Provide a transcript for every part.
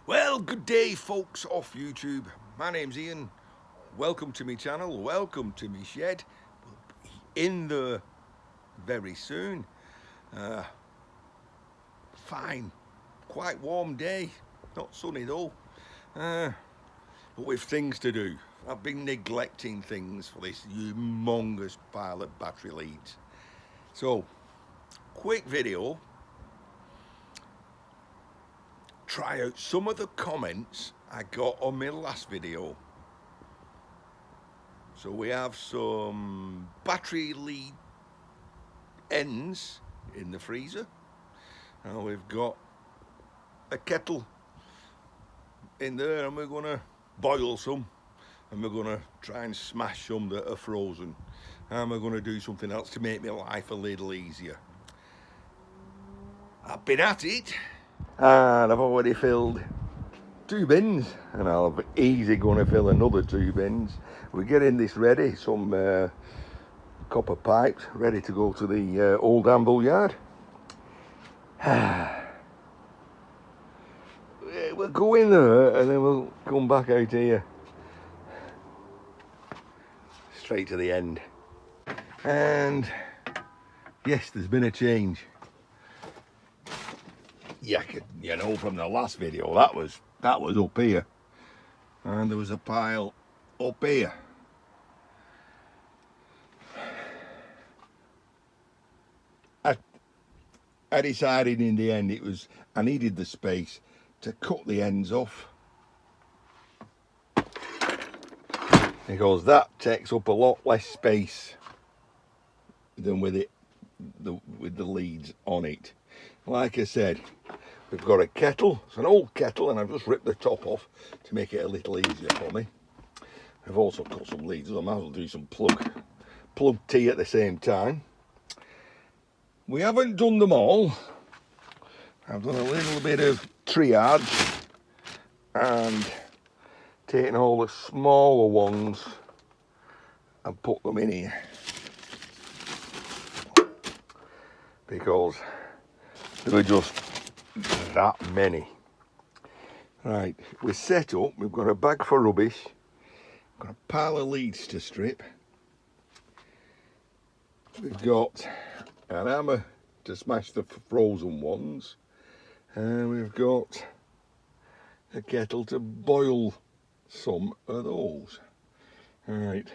Well, good day, folks off YouTube. My name's Ian. Welcome to my channel. Welcome to my shed. In there very soon. Fine, quite warm day. Not sunny though. But with things to do. I've been neglecting things for this humongous pile of battery leads. So, quick video. Try out some of the comments I got on my last video. So we have some battery lead ends in the freezer. And we've got a kettle in there, and we're going to boil some, and we're going to try and smash some that are frozen, and we're going to do something else to make my life a little easier. I've been at it, and I've already filled 2 bins, and I'll easy going to fill another 2 bins. We're getting this ready, some copper pipes ready to go to the old Anvil yard. We'll go in there and then we'll come back out here straight to the end. And yes, there's been a change. Yeah, you know, from the last video that was up here, and there was a pile up here. I decided in the end I needed the space to cut the ends off, because that takes up a lot less space than with the leads on it. Like I said, we've got a kettle. It's an old kettle, and I've just ripped the top off to make it a little easier for me. I've also cut some leads, so I might as well do some plug tea at the same time. We haven't done them all. I've done a little bit of triage and taken all the smaller ones and put them in here, because there were just that many. Right, we're set up. We've got a bag for rubbish, got a pile of leads to strip, we've got an hammer to smash the frozen ones, and we've got a kettle to boil some of those. All right.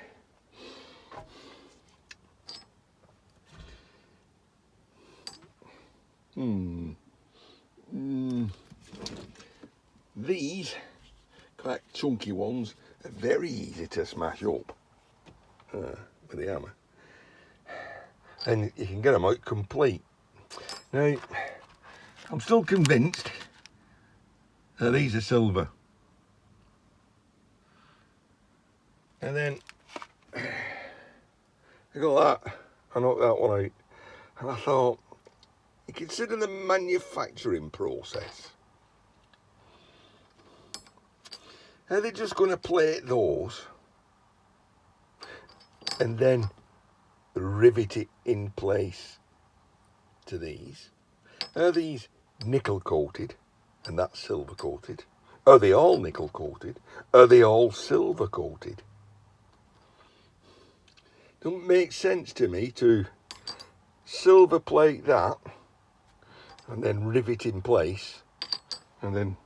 These quite chunky ones are very easy to smash up with the hammer, and you can get them out complete. Now, I'm still convinced that these are silver. And then I got that, I knocked that one out, and I thought, you consider the manufacturing process. Are they just going to plate those and then rivet it in place to these? Are these nickel coated and that's silver coated? Are they all nickel coated? Are they all silver coated? Doesn't make sense to me to silver plate that and then rivet in place and then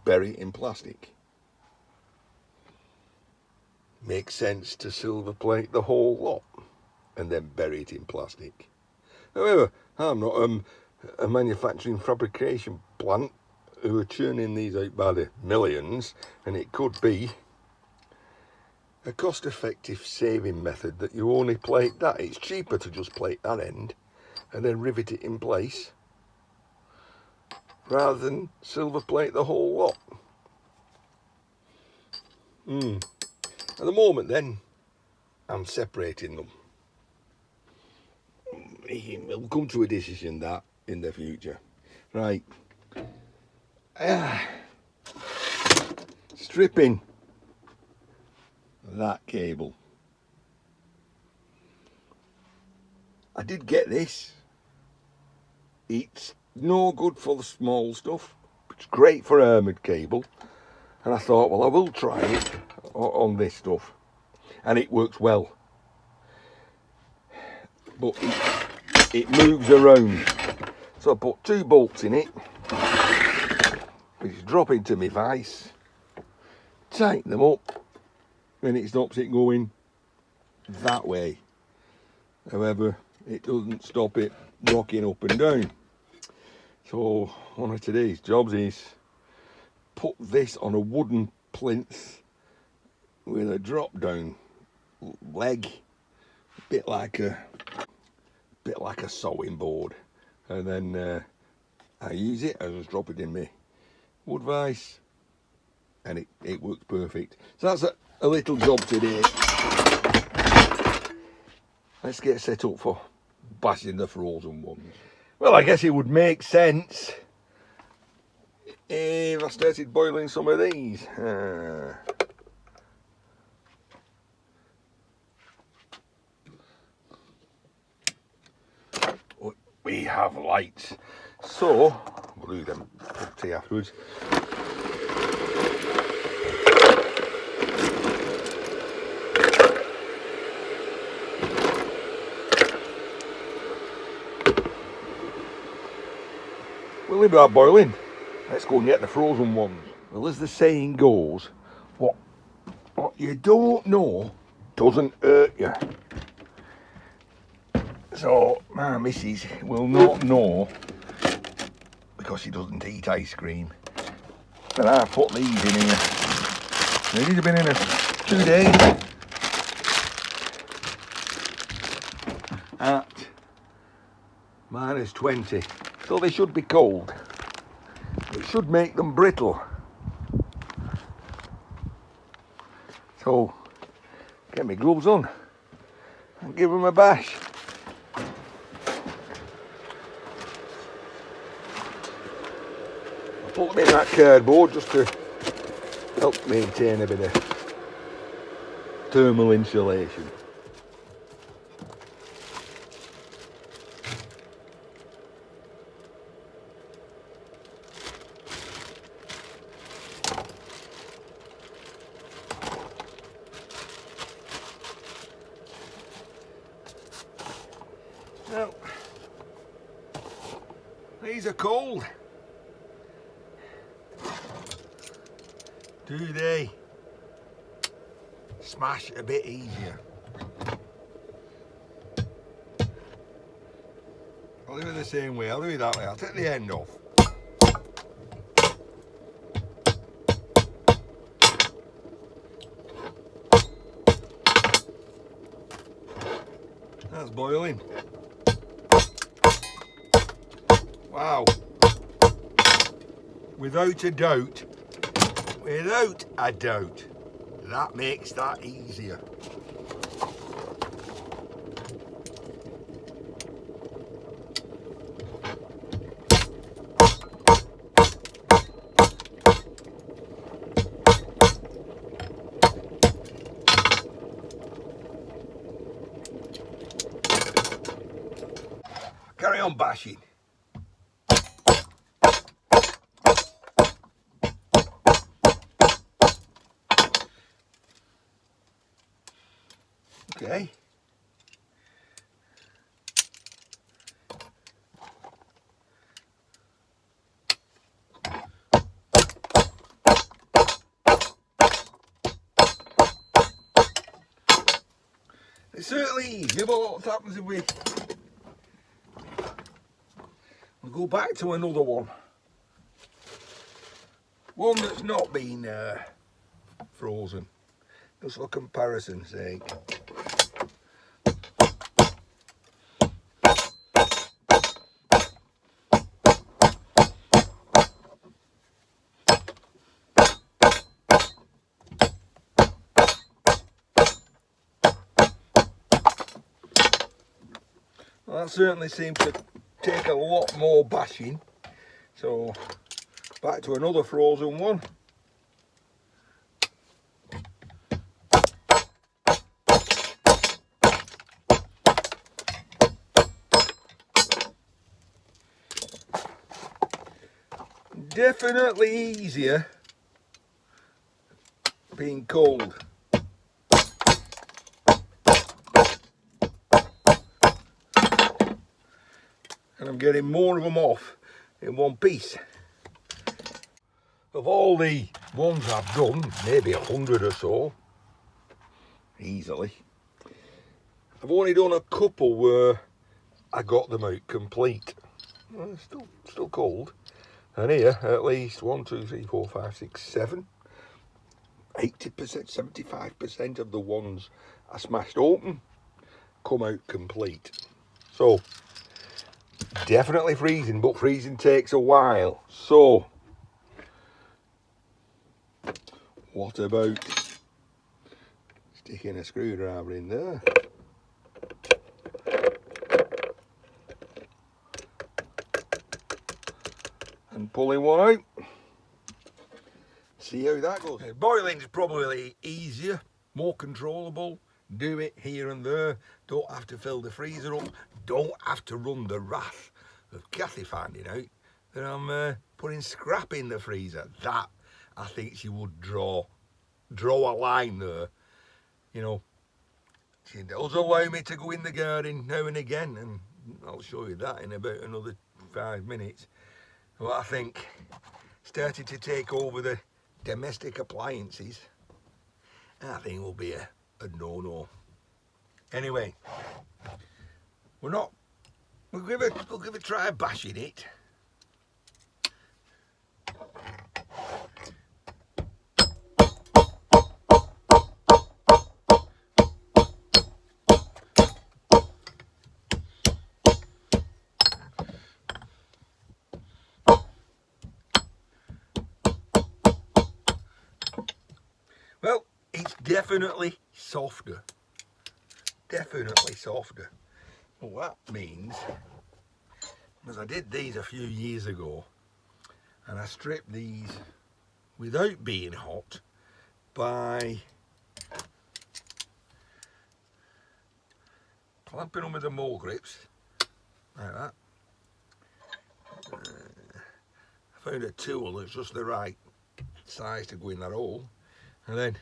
bury it in plastic. Makes sense to silver plate the whole lot and then bury it in plastic. However, I'm not a manufacturing fabrication plant who are churning these out by the millions, and it could be a cost-effective saving method that you only plate that. It's cheaper to just plate that end and then rivet it in place rather than silver plate the whole lot. At the moment then, I'm separating them. We'll come to a decision that in the future. Right. Stripping that cable. I did get this. It's no good for the small stuff It's great for armoured cable. And I thought, well, I will try it on this stuff. And it works well. But it moves around. So I put 2 bolts in it, which drop into my vise, tighten them up, and it stops it going that way. However, it doesn't stop it rocking up and down. So one of today's jobs is put this on a wooden plinth with a drop down leg, a bit like a sewing board, and then I use it, I just drop it in my wood vise, and it works perfect. So that's a little job today. Let's get set up for bashing the frozen ones. Well, I guess it would make sense if I started boiling some of these. We have lights, so we'll do them tea afterwards. We'll leave that boiling. Let's go and get the frozen ones. Well, as the saying goes, what you don't know doesn't hurt you. So my missus will not know, because she doesn't eat ice cream, that I put these in here. These have been in 2 days at -20. So they should be cold. It should make them brittle. So get my gloves on and give them a bash. I put them in that cardboard just to help maintain a bit of thermal insulation. Now, these are cold. Do they smash a bit easier? I'll do it the same way, I'll do it that way. I'll take the end off. That's boiling. Wow. Without a doubt, that makes that easier. Carry on bashing. Okay. It's certainly easy, but what happens if we'll go back to another one. One that's not been frozen, just for comparison's sake. Well, that certainly seems to take a lot more bashing. So back to another frozen one. definitely easier being cold. And I'm getting more of them off in one piece. Of all the ones I've done, maybe 100 or so, easily, I've only done a couple where I got them out complete. Well, they're still cold. And here, at least 1, 2, 3, 4, 5, 6, 7, 80%, 75% of the ones I smashed open come out complete. So, definitely freezing, but freezing takes a while. So, what about sticking a screwdriver in there? And pulling one out. See how that goes. Boiling's probably easier, more controllable. Do it here and there. Don't have to fill the freezer up. Don't have to run the wrath of Kathy finding out that I'm putting scrap in the freezer. That, I think she would draw a line there. You know, she does allow me to go in the garden now and again, and I'll show you that in about another 5 minutes. Well, I think starting to take over the domestic appliances, I think will be a no-no. Anyway, we'll give a try bashing it. Well, it's definitely softer. Definitely softer. Well, that means, because I did these a few years ago, and I stripped these without being hot by clamping them with the mole grips, like that. I found a tool that's just the right size to go in that hole, and then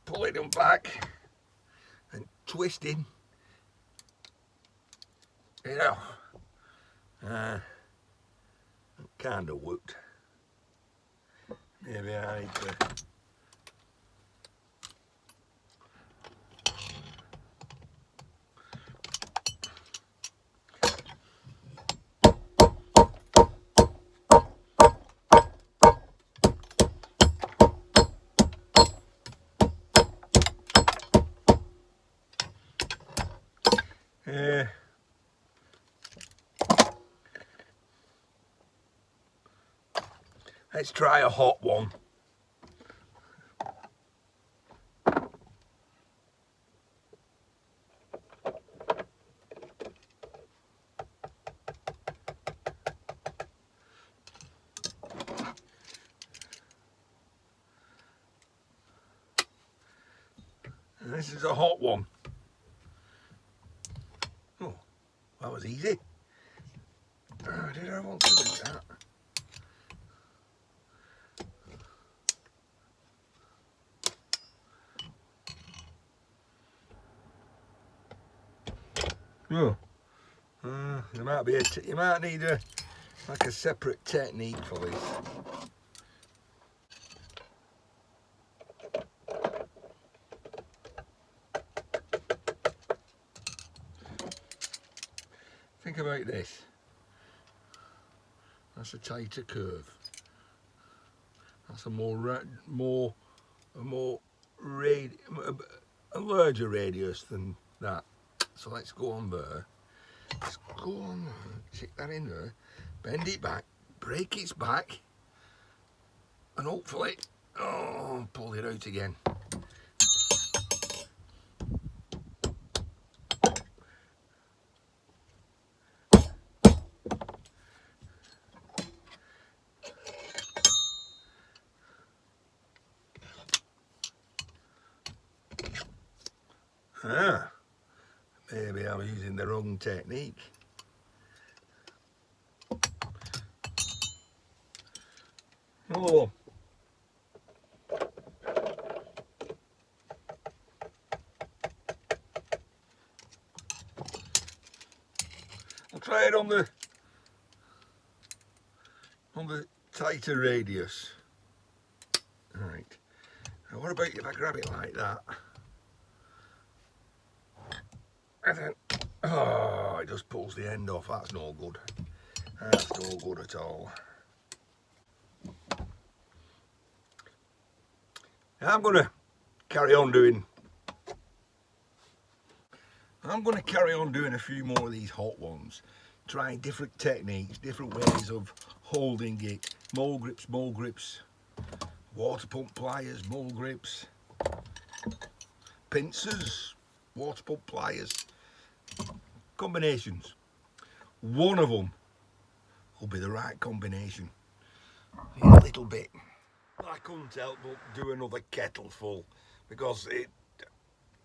pulling them back and twisting it off. Kind of worked. Maybe I need to let's try a hot one. And this is a hot one. Oh, that was easy. Oh, did I want to do that? Oh, there might be you might need like a separate technique for this. Think about this. That's a tighter curve. That's a a larger radius than that. So let's go on there. Let's go on there. Stick that in there. Bend it back. Break its back. And hopefully, pull it out again. Maybe I'm using the wrong technique. Oh. I'll try it on the tighter radius. Right. Now what about if I grab it like that? And then, oh, it just pulls the end off. That's no good. That's no good at all. I'm going to carry on doing a few more of these hot ones, trying different techniques, different ways of holding it. Mole grips, water pump pliers, mole grips, pincers, water pump pliers, combinations. One of them will be the right combination. In a little bit. I couldn't help but do another kettle full because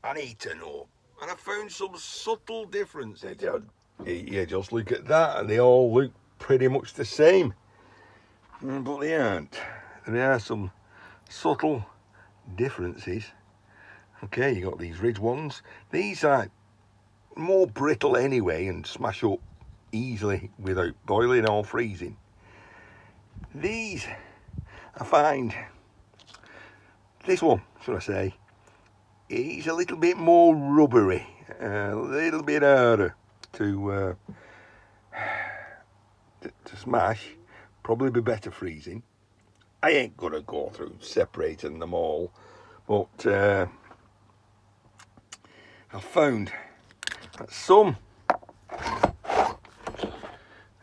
I need to know. And I found some subtle differences. Yeah, just look at that, and they all look pretty much the same. But they aren't. There are some subtle differences. Okay, you got these ridge ones. These are more brittle anyway and smash up easily without boiling or freezing. These, I find, this one, should I say, is a little bit more rubbery, a little bit harder to smash, probably be better freezing. I ain't gonna go through separating them all, but I've found that some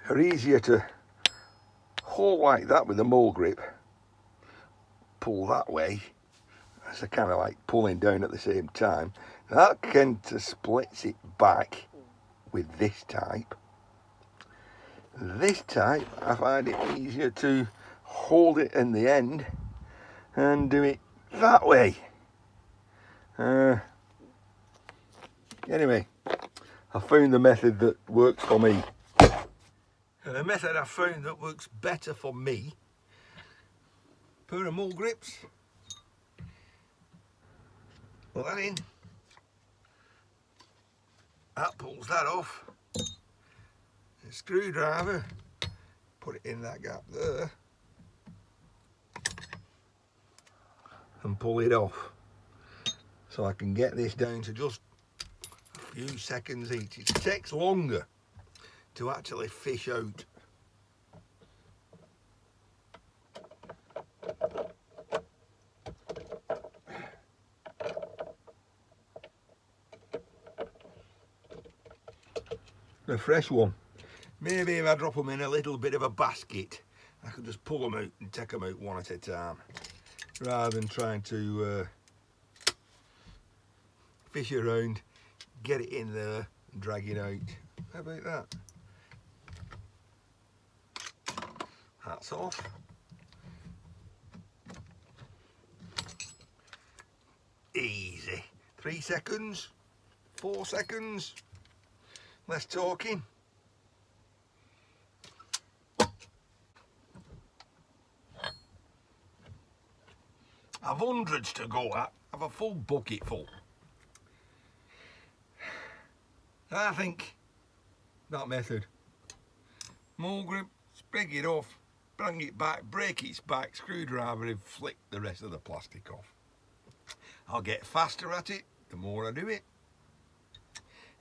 are easier to hold like that with the mole grip, pull that way, so kind of like pulling down at the same time. That kind of splits it back with this type. This type, I find it easier to hold it in the end and do it that way. Anyway, I found the method that works for me. And the method I found that works better for me, pair of mole grips, put that in, that pulls that off, a screwdriver, put it in that gap there, and pull it off, so I can get this down to just a few seconds each. It takes longer to actually fish out. The fresh one, maybe if I drop them in a little bit of a basket, I could just pull them out and take them out one at a time, rather than trying to fish around, get it in there and drag it out. How about that? That's off. Easy. 3 seconds, 4 seconds, less talking. I've hundreds to go at. I've a full bucket full. I think that method, mole grip, sprig it off, bring it back, break its back, screwdriver and flick the rest of the plastic off. I'll get faster at it the more I do it.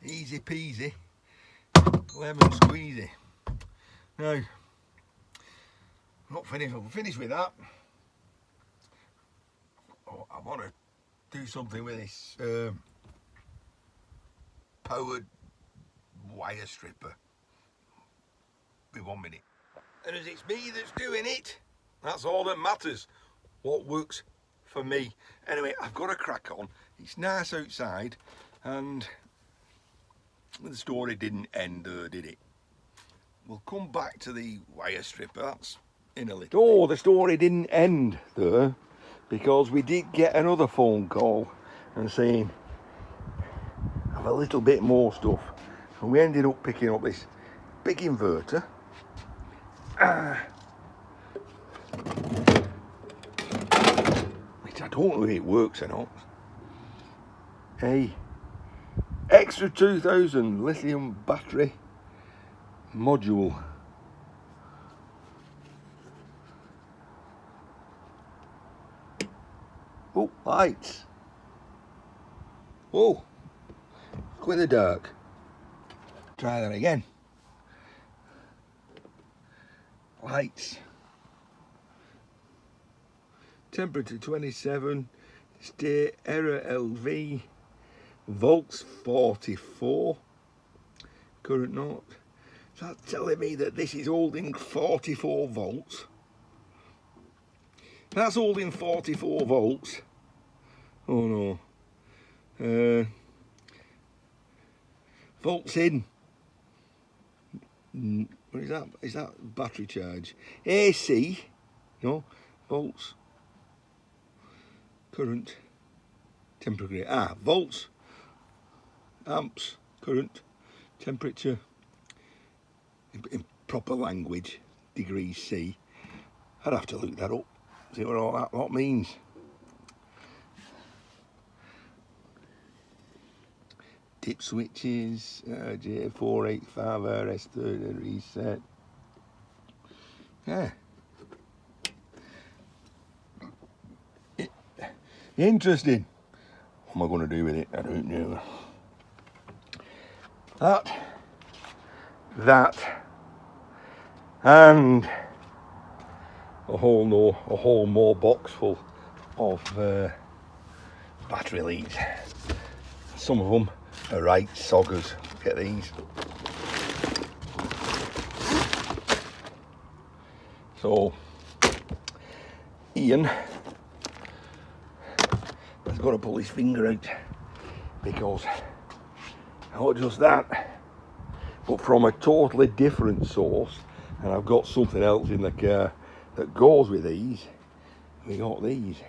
Easy peasy, lemon squeezy. Now, I'm not finished. I'm finished with that. Oh, I want to do something with this powered wire stripper. Be 1 minute. And as it's me that's doing it, that's all that matters. What works for me. Anyway, I've got a crack on. It's nice outside, and the story didn't end there, did it? We'll come back to the wire stripper. That's in a little. Oh, the story didn't end there, because we did get another phone call and saying have a little bit more stuff, and we ended up picking up this big inverter. I don't know if it works or not. A extra 2000 lithium battery module. Oh, lights. Oh, look in the dark. Try that again. Lights. Temperature 27. State error LV. Volts 44. Current not. So that's telling me that this is holding 44 volts. That's holding 44 volts. Oh no. Volts in. What is that? Is that battery charge? AC. No. Volts. Current. Temperature. Ah, volts. Amps. Current. Temperature. In proper language. Degrees C. I'd have to look that up. See what all that lot means. Dip switches, J485RS30 reset. Yeah. Interesting. What am I going to do with it? I don't know. That, and a whole more box full of battery leads. Some of them are right soggers. Look at these. So Ian has got to pull his finger out because not just that, but from a totally different source. And I've got something else in the car that goes with these. We got these.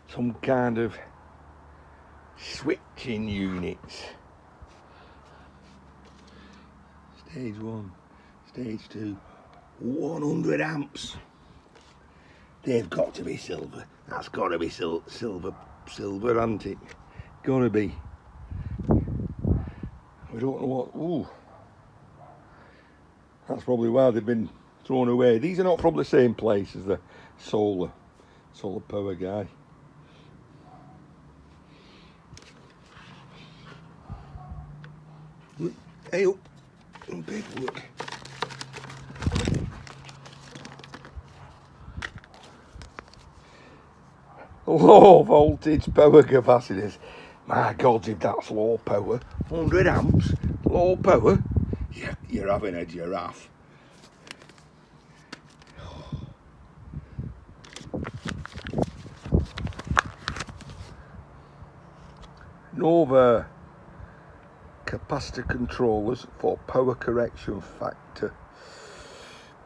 Some kind of switching units. Stage 1, stage 2, 100 amps. They've got to be silver. That's got to be silver, hasn't it? Got to be. We don't know what. Ooh, that's probably why they've been thrown away. These are not from the same place as the solar power guy. Hey up, some paperwork. Low voltage power capacitors. My God, if that's low power, 100 amps, low power, you're having a giraffe. Nova capacitor controllers for power correction factor.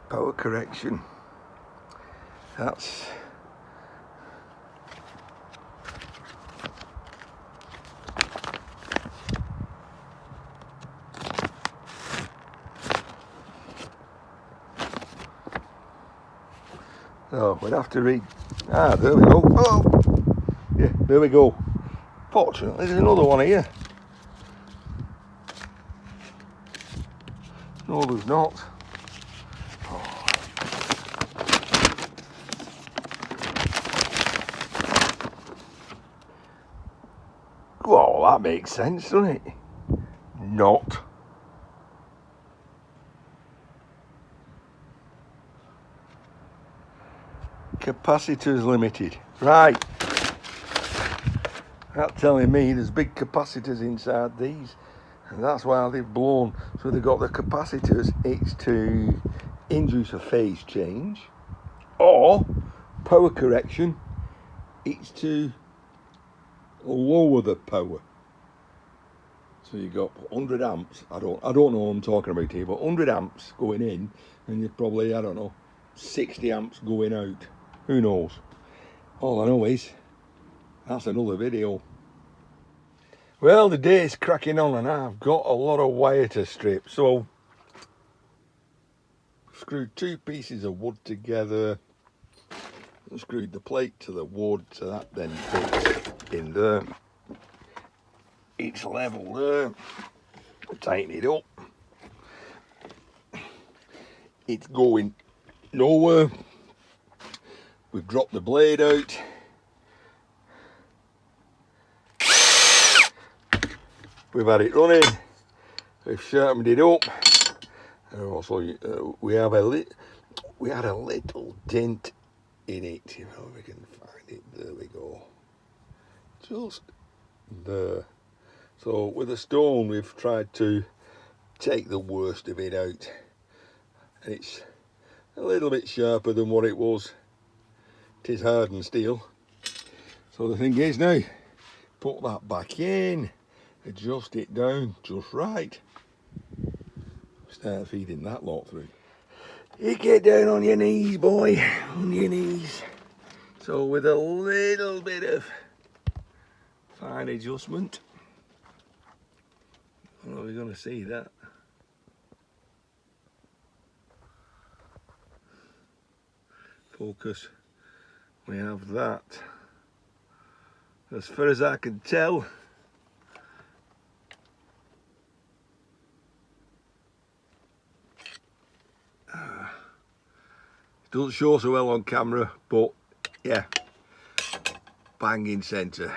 Power correction. That's oh, we'd have to read. Ah, there we go. Oh, yeah, there we go. Fortunately, there's another one here. No, there's not. Oh. Well, that makes sense, doesn't it? Not. Capacitors limited. Right. That's telling me there's big capacitors inside these. And that's why they've blown. So they've got the capacitors. It's to induce a phase change. Or power correction. It's to lower the power. So you got 100 amps. I don't know what I'm talking about here, but 100 amps going in, and you're probably, I don't know, 60 amps going out. Who knows? All I know is that's another video. Well, the day's cracking on and I've got a lot of wire to strip. So screwed 2 pieces of wood together, I screwed the plate to the wood, so that then fits in there. It's level there. Tighten it up. It's going nowhere. We've dropped the blade out. We've had it running. We've sharpened it up. And also, we had a little dent in it. You know, we can find it. There we go. Just there. So with a stone, we've tried to take the worst of it out. And it's a little bit sharper than what it was. It is hardened steel. So the thing is now, put that back in, adjust it down just right. Start feeding that lot through. You get down on your knees, boy, on your knees. So with a little bit of fine adjustment, I don't know if you're going to see that. Focus. We have that. As far as I can tell, it doesn't show so well on camera, but yeah, bang in centre.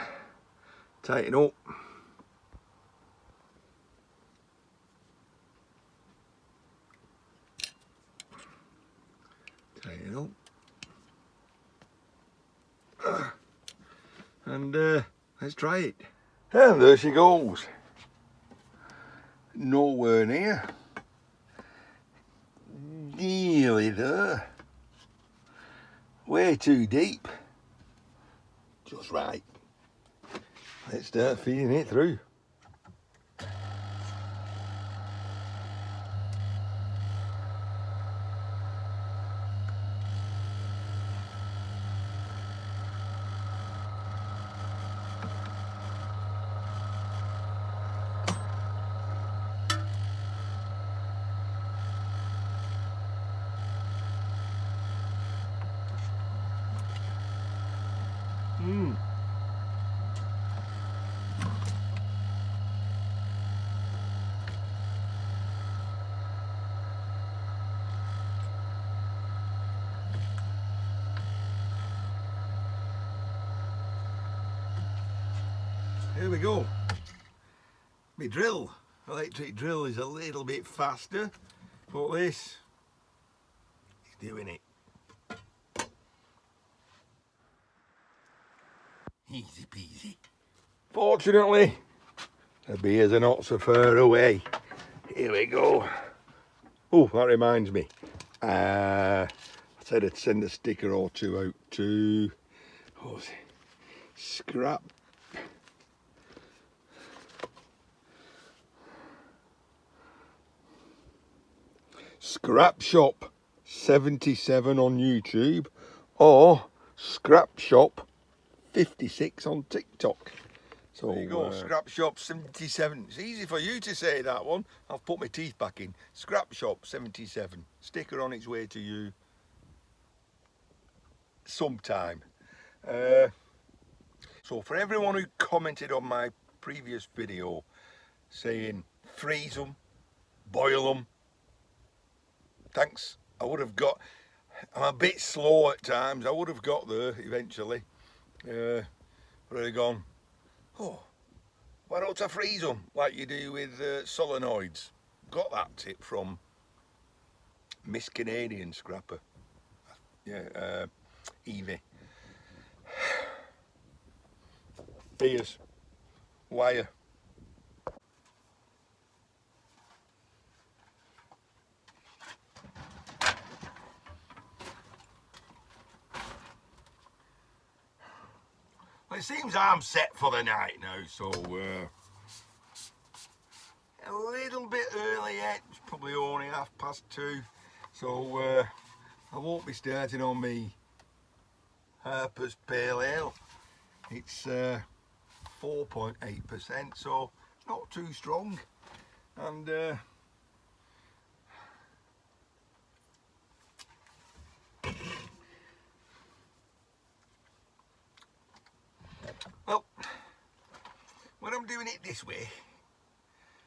Tighten up. Tighten up. And let's try it. And there she goes. Nowhere near. Nearly there. Way too deep. Just right. Let's start feeding it through. Here we go. My drill, electric drill, is a little bit faster, but this is doing it. Easy peasy. Fortunately, the beers are not so far away. Here we go. Oh, that reminds me. I said I'd send a sticker or two out to Scrap. Scrap Shop 77 on YouTube or Scrap Shop 56 on TikTok. So there you go, Scrap Shop 77. It's easy for you to say that one. I've put my teeth back in. Scrap Shop 77. Sticker on its way to you sometime. So for everyone who commented on my previous video saying freeze them, boil them, thanks. I'm a bit slow at times. I would have got there eventually. But I'd gone, oh, why don't I freeze them like you do with solenoids? Got that tip from Miss Canadian Scrapper. Yeah, Evie. Here's wire. Well, it seems I'm set for the night now, so a little bit early yet. It's probably only 2:30, so I won't be starting on me Harper's Pale Ale. It's 4.8%, so it's not too strong, and it this way,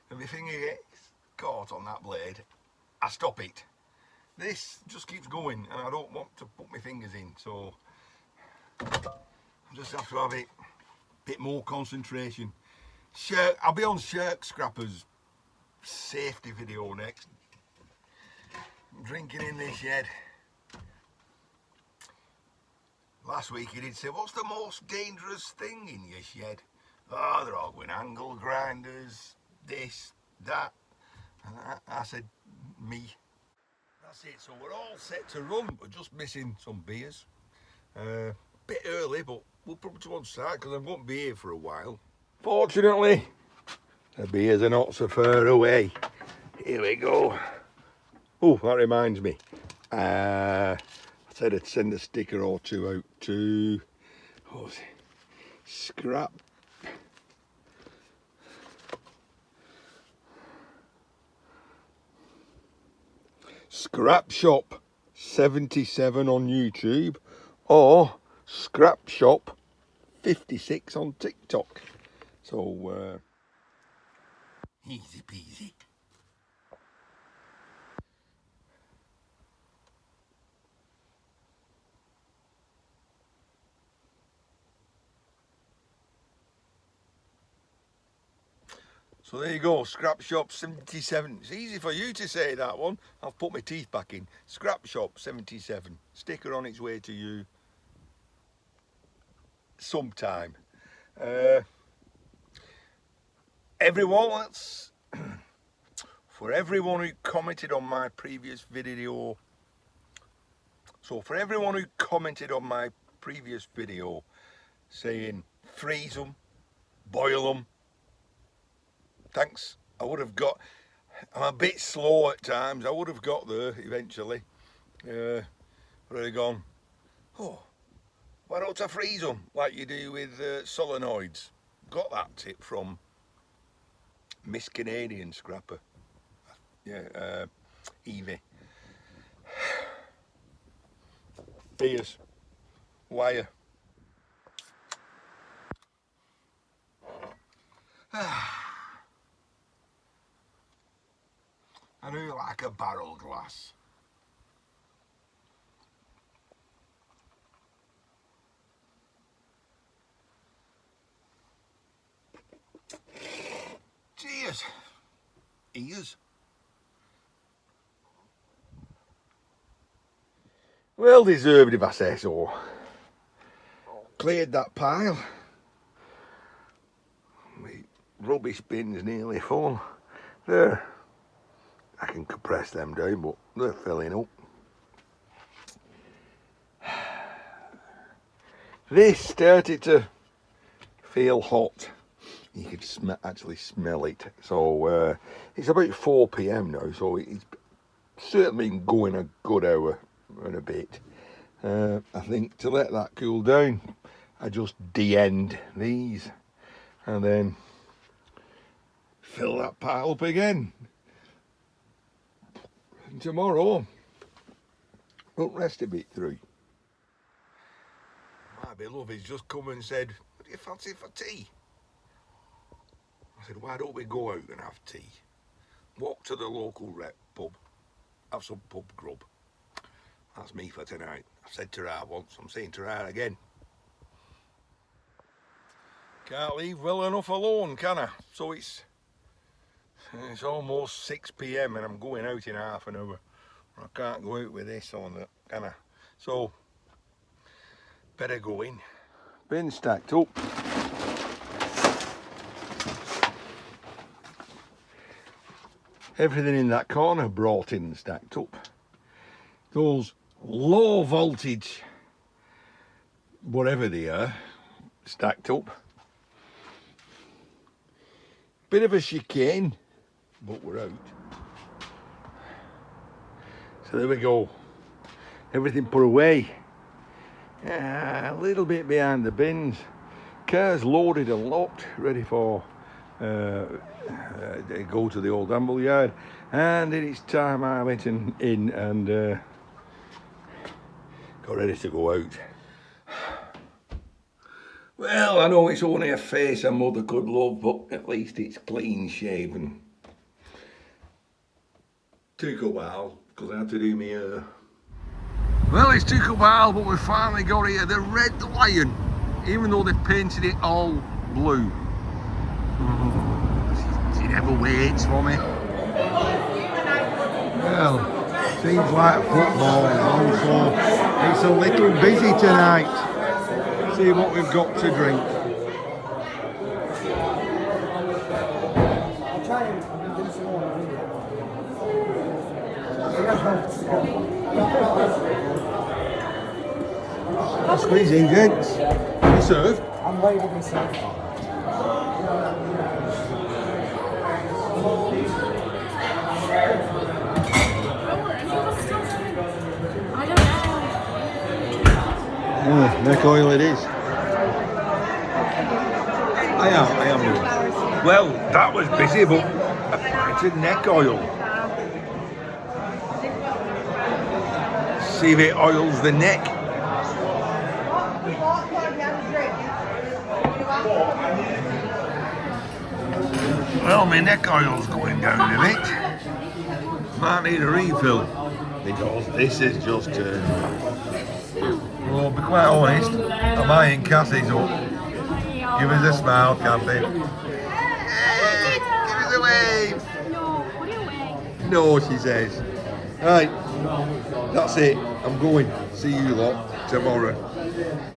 and my finger gets caught on that blade, I stop it. This just keeps going, and I don't want to put my fingers in, so I just have to have it a bit more concentration. I'll be on Shark Scrapper's safety video next. I'm drinking in this shed. Last week he did say, what's the most dangerous thing in your shed? Oh, they're all going angle grinders, this, that. And I said, me. That's it, so we're all set to run. We're just missing some beers. Bit early, but we'll put them to one side because I'm going to be here for a while. Fortunately, the beers are not so far away. Here we go. Oh, that reminds me. I said I'd send a sticker or two out to Scrap Shop 77 on YouTube or Scrap Shop 56 on TikTok. So easy peasy. So there you go, Scrap Shop 77. It's easy for you to say that one. I've put my teeth back in. Scrap Shop 77. Sticker on its way to you sometime. Everyone, for everyone who commented on my previous video. So for everyone who commented on my previous video saying freeze them, boil them, thanks. I'm a bit slow at times. I would have got there eventually. But I'd gone, oh, why don't I freeze them like you do with solenoids? Got that tip from Miss Canadian Scrapper. Yeah, Evie. Beers. Wire. I do like a barrel glass. Cheers. Ears. Well deserved, if I say so. Cleared that pile. My rubbish bin's nearly full. There. I can compress them down, but they're filling up. This started to feel hot. You could actually smell it. So it's about 4 PM now, so it's certainly been going a good hour and a bit. I think to let that cool down, I just de-end these and then fill that pile up again. And tomorrow, we'll rest a bit through. My beloved's just come and said, what do you fancy for tea? I said, why don't we go out and have tea? Walk to the local rep pub, have some pub grub. That's me for tonight. I've said to her once, I'm saying to her again. Can't leave well enough alone, can I? So it's almost 6 PM and I'm going out in half an hour. I can't go out with this on, can I? So, better go in. Bin stacked up. Everything in that corner brought in and stacked up. Those low voltage, whatever they are, stacked up. Bit of a chicane, but we're out. So there we go. Everything put away. A little bit behind the bins. Cars loaded and locked, ready for go to the old amble yard. And it's time I went in and got ready to go out. Well, I know it's only a face a mother could love, but at least it's clean shaven. Took a while, because I had to do my hair. Well, it's took a while, but we finally got here. The Red Lion, even though they've painted it all blue. She never waits for me. Well, seems like football also. It's a little busy tonight. See what we've got to drink. Squeeze in, gents. You serve? I'm waiting myself. I don't know. Neck oil it is. I am doing. Well, that was busy, but a pint of neck oil. See if it oils the neck. Well, my neck oil's going down a bit. Might need a refill because this is just well, to be quite honest, I'm eyeing Cassie's up. Give us a smile, Kathy. Hey, give us a wave. No, what are you wearing? No, she says. Right, that's it. I'm going. See you lot tomorrow.